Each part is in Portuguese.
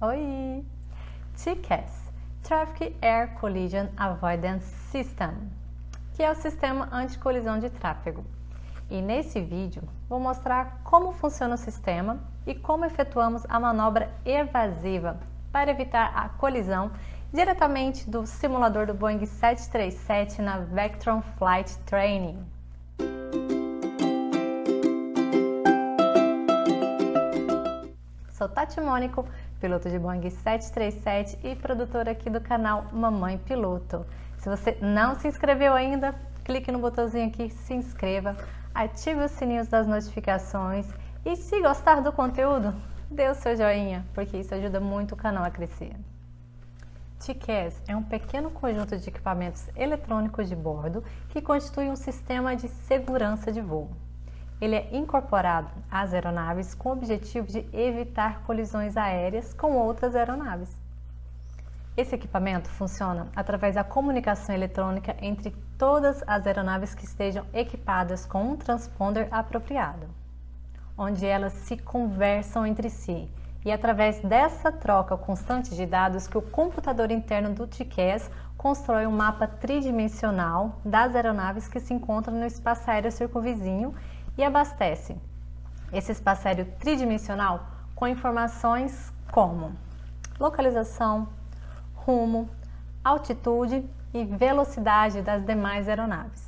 Oi! TCAS, Traffic Air Collision Avoidance System, que é o sistema anti-colisão de tráfego. E nesse vídeo vou mostrar como funciona o sistema e como efetuamos a manobra evasiva para evitar a colisão diretamente do simulador do Boeing 737 na Vectron Flight Training. Sou Tati Mônico, piloto de Boeing 737 e produtora aqui do canal Mamãe Piloto. Se você não se inscreveu ainda, clique no botãozinho aqui, se inscreva, ative os sininhos das notificações e se gostar do conteúdo, dê o seu joinha, porque isso ajuda muito o canal a crescer. TCAS é um pequeno conjunto de equipamentos eletrônicos de bordo que constitui um sistema de segurança de voo. Ele é incorporado às aeronaves com o objetivo de evitar colisões aéreas com outras aeronaves. Esse equipamento funciona através da comunicação eletrônica entre todas as aeronaves que estejam equipadas com um transponder apropriado, onde elas se conversam entre si. E através dessa troca constante de dados que o computador interno do TCAS constrói um mapa tridimensional das aeronaves que se encontram no espaço aéreo circunvizinho e abastece esse espaço aéreo tridimensional com informações como localização, rumo, altitude e velocidade das demais aeronaves.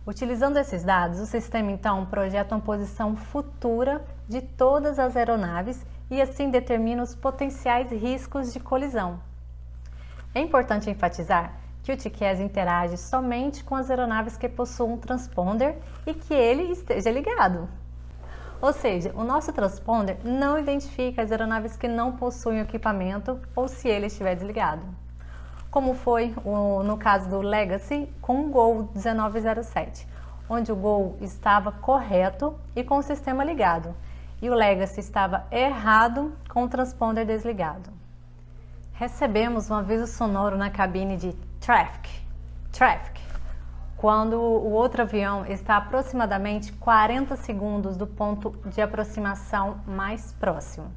Utilizando esses dados, o sistema então projeta uma posição futura de todas as aeronaves e assim determina os potenciais riscos de colisão. É importante enfatizar que o TCAS interage somente com as aeronaves que possuam um transponder e que ele esteja ligado. Ou seja, o nosso transponder não identifica as aeronaves que não possuem equipamento ou se ele estiver desligado, como foi no caso do Legacy com o Gol 1907, onde o Gol estava correto e com o sistema ligado, e o Legacy estava errado com o transponder desligado. Recebemos um aviso sonoro na cabine de Traffic, quando o outro avião está aproximadamente 40 segundos do ponto de aproximação mais próximo.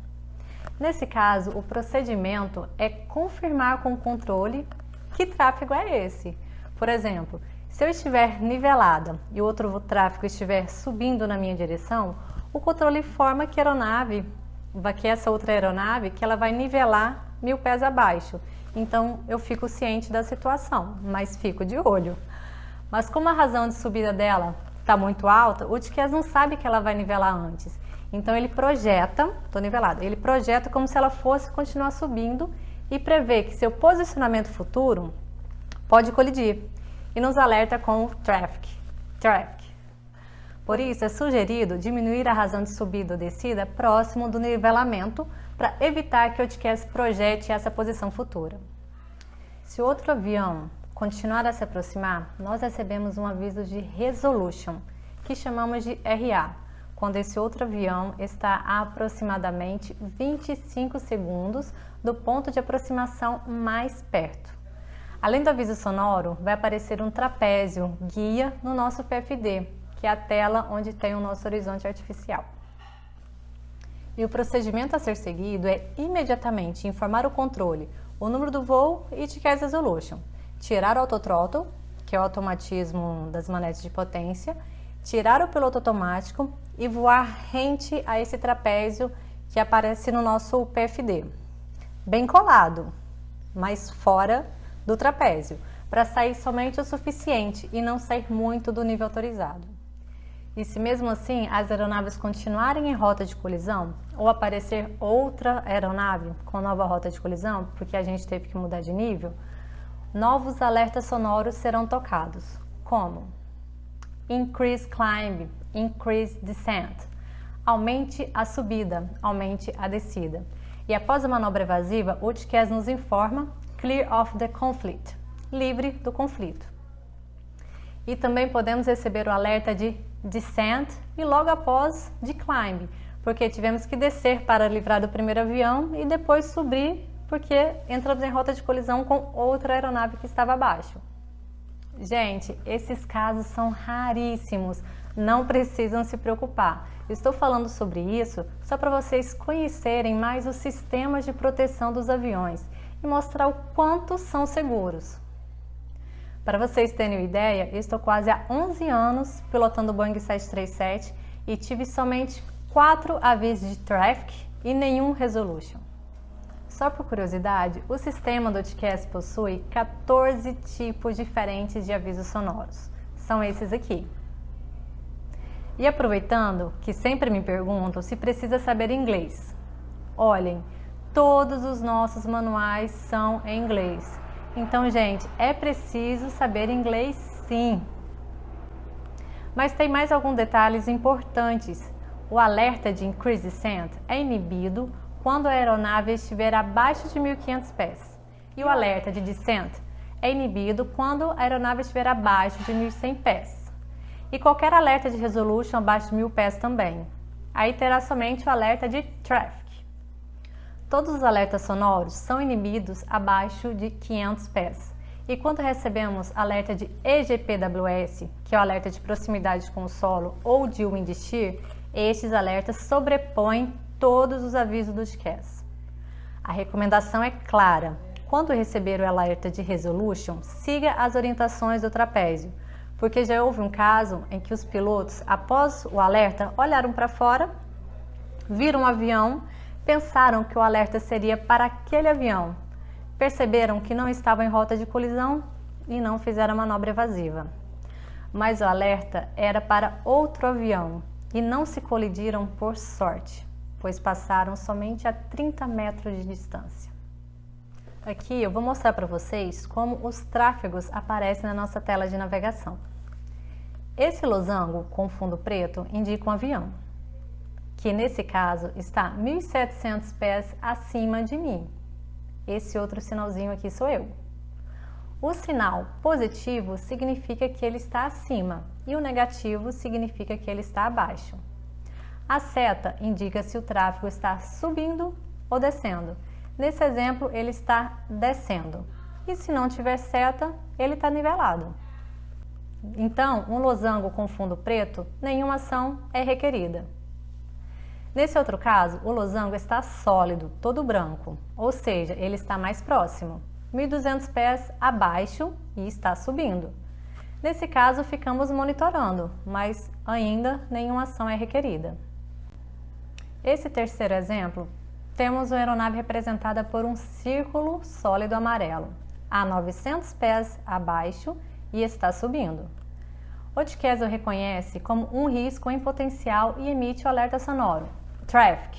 Nesse caso, o procedimento é confirmar com o controle que tráfego é esse. Por exemplo, se eu estiver nivelada e o outro tráfego estiver subindo na minha direção, o controle informa que essa outra aeronave que ela vai nivelar 1000 pés abaixo. Então eu fico ciente da situação, mas fico de olho. Mas como a razão de subida dela está muito alta, o TCAS não sabe que ela vai nivelar antes. Então ele projeta, ele projeta como se ela fosse continuar subindo e prevê que seu posicionamento futuro pode colidir e nos alerta com o Traffic. Por isso é sugerido diminuir a razão de subida ou descida próximo do nivelamento para evitar que o TCAS projete essa posição futura. Se outro avião continuar a se aproximar, nós recebemos um aviso de Resolution, que chamamos de RA, quando esse outro avião está a aproximadamente 25 segundos do ponto de aproximação mais perto. Além do aviso sonoro, vai aparecer um trapézio guia no nosso PFD, que é a tela onde tem o nosso horizonte artificial. E o procedimento a ser seguido é imediatamente informar o controle, o número do voo e TCAS Resolution, tirar o autothrottle, que é o automatismo das manetes de potência, tirar o piloto automático e voar rente a esse trapézio que aparece no nosso PFD, bem colado, mas fora do trapézio, para sair somente o suficiente e não sair muito do nível autorizado. E se mesmo assim as aeronaves continuarem em rota de colisão ou aparecer outra aeronave com nova rota de colisão, porque a gente teve que mudar de nível, novos alertas sonoros serão tocados, como Increase Climb, Increase Descent, aumente a subida, aumente a descida. E após a manobra evasiva, o TCAS nos informa Clear of the Conflict, livre do conflito. E também podemos receber o alerta de Descent e logo após de Climb, porque tivemos que descer para livrar do primeiro avião e depois subir porque entramos em rota de colisão com outra aeronave que estava abaixo. Gente, esses casos são raríssimos, não precisam se preocupar. Estou falando sobre isso só para vocês conhecerem mais os sistemas de proteção dos aviões e mostrar o quanto são seguros. Para vocês terem uma ideia, eu estou quase há 11 anos pilotando o Boeing 737 e tive somente 4 avisos de traffic e nenhum resolution. Só por curiosidade, o sistema do TCAS possui 14 tipos diferentes de avisos sonoros. São esses aqui. E aproveitando que sempre me perguntam se precisa saber inglês. Olhem, todos os nossos manuais são em inglês. Então, gente, é preciso saber inglês sim. Mas tem mais alguns detalhes importantes. O alerta de Increase Descent é inibido quando a aeronave estiver abaixo de 1.500 pés. E o alerta de Descent é inibido quando a aeronave estiver abaixo de 1.100 pés. E qualquer alerta de Resolution abaixo de 1.000 pés também. Aí terá somente o alerta de Traffic. Todos os alertas sonoros são inibidos abaixo de 500 pés. E quando recebemos alerta de EGPWS, que é o alerta de proximidade com o solo, ou de Wind Shear, estes alertas sobrepõem todos os avisos do TCAS. A recomendação é clara. Quando receber o alerta de Resolution, siga as orientações do trapézio, porque já houve um caso em que os pilotos, após o alerta, olharam para fora, viram um avião, pensaram que o alerta seria para aquele avião, perceberam que não estava em rota de colisão e não fizeram a manobra evasiva. Mas o alerta era para outro avião e não se colidiram por sorte, pois passaram somente a 30 metros de distância. Aqui eu vou mostrar para vocês como os tráfegos aparecem na nossa tela de navegação. Esse losango com fundo preto indica um avião, que nesse caso está 1.700 pés acima de mim. Esse outro sinalzinho aqui sou eu. O sinal positivo significa que ele está acima e o negativo significa que ele está abaixo. A seta indica se o tráfego está subindo ou descendo. Nesse exemplo, ele está descendo. E se não tiver seta, ele está nivelado. Então, um losango com fundo preto, nenhuma ação é requerida. Nesse outro caso, o losango está sólido, todo branco, ou seja, ele está mais próximo, 1.200 pés abaixo e está subindo. Nesse caso, ficamos monitorando, mas ainda nenhuma ação é requerida. Esse terceiro exemplo, temos uma aeronave representada por um círculo sólido amarelo, a 900 pés abaixo e está subindo. O TCAS o reconhece como um risco em potencial e emite o alerta sonoro, Traffic,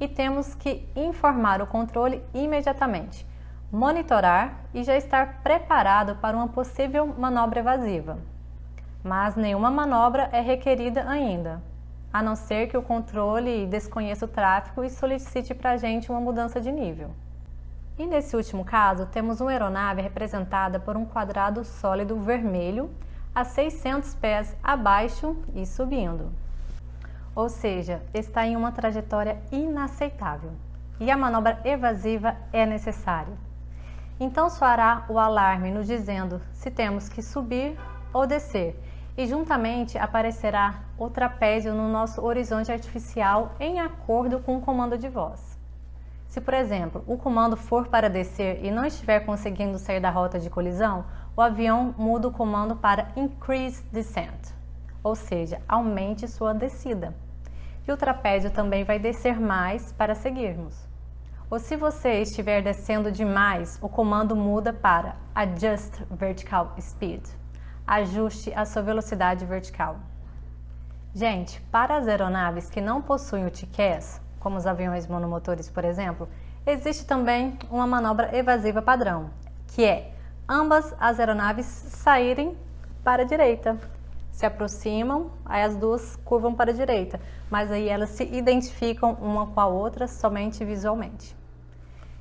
e temos que informar o controle imediatamente, monitorar e já estar preparado para uma possível manobra evasiva. Mas nenhuma manobra é requerida ainda, a não ser que o controle desconheça o tráfego e solicite para a gente uma mudança de nível. E nesse último caso, temos uma aeronave representada por um quadrado sólido vermelho a 600 pés abaixo e subindo. Ou seja, está em uma trajetória inaceitável e a manobra evasiva é necessária. Então soará o alarme nos dizendo se temos que subir ou descer e juntamente aparecerá o trapézio no nosso horizonte artificial em acordo com o comando de voz. Se, por exemplo, o comando for para descer e não estiver conseguindo sair da rota de colisão, o avião muda o comando para Increase Descent, ou seja, aumente sua descida. E o trapézio também vai descer mais para seguirmos. Ou se você estiver descendo demais, o comando muda para Adjust Vertical Speed, ajuste a sua velocidade vertical. Gente, para as aeronaves que não possuem o TCAS, como os aviões monomotores, por exemplo, existe também uma manobra evasiva padrão, que é ambas as aeronaves saírem para a direita. Se aproximam, aí as duas curvam para a direita, mas aí elas se identificam uma com a outra somente visualmente.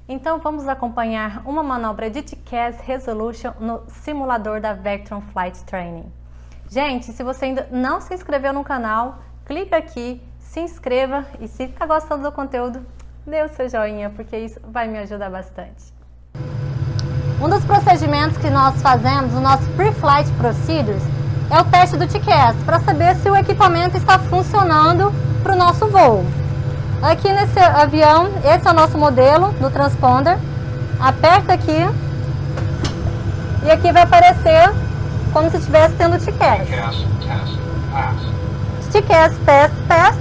Então vamos acompanhar uma manobra de TCAS Resolution no simulador da Vectron Flight Training. Gente, se você ainda não se inscreveu no canal, clica aqui, se inscreva e se está gostando do conteúdo, dê o seu joinha, porque isso vai me ajudar bastante. Um dos procedimentos que nós fazemos, o nosso Pre-Flight Procedures, é o teste do TCAS, para saber se o equipamento está funcionando para o nosso voo. Aqui nesse avião, esse é o nosso modelo do transponder. Aperta aqui e aqui vai aparecer como se estivesse tendo TCAS. TCAS test, test.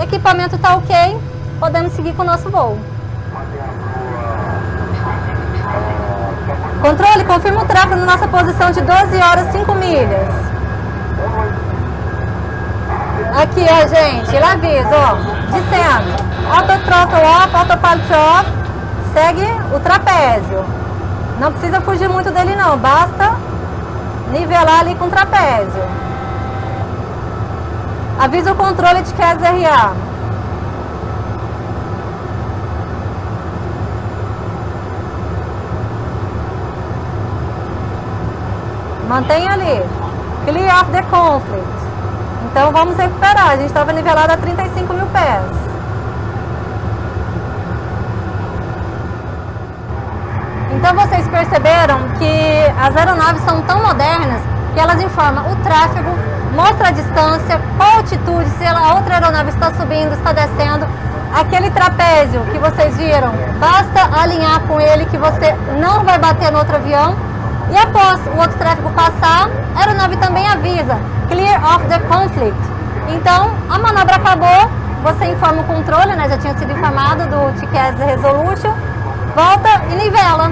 Equipamento está ok, podemos seguir com o nosso voo. Controle, confirma o tráfego na nossa posição de 12 horas 5 milhas. Aqui, ó, gente, ele avisa, ó, dizendo Auto Throttle Off, Autopilot Off, segue o trapézio. Não precisa fugir muito dele não, basta nivelar ali com o trapézio. Avisa o controle de TCAS RA. Mantenha ali. Clear of the conflict. Então vamos recuperar. A gente estava nivelado a 35 mil pés. Então vocês perceberam que as aeronaves são tão modernas que elas informam o tráfego, mostra a distância, qual altitude, se a outra aeronave está subindo, está descendo. Aquele trapézio que vocês viram, basta alinhar com ele que você não vai bater no outro avião. E após o outro tráfego passar, a aeronave também avisa Clear of the conflict. Então, a manobra acabou, você informa o controle, né? Já tinha sido informado do TCAS Resolution, volta e nivela.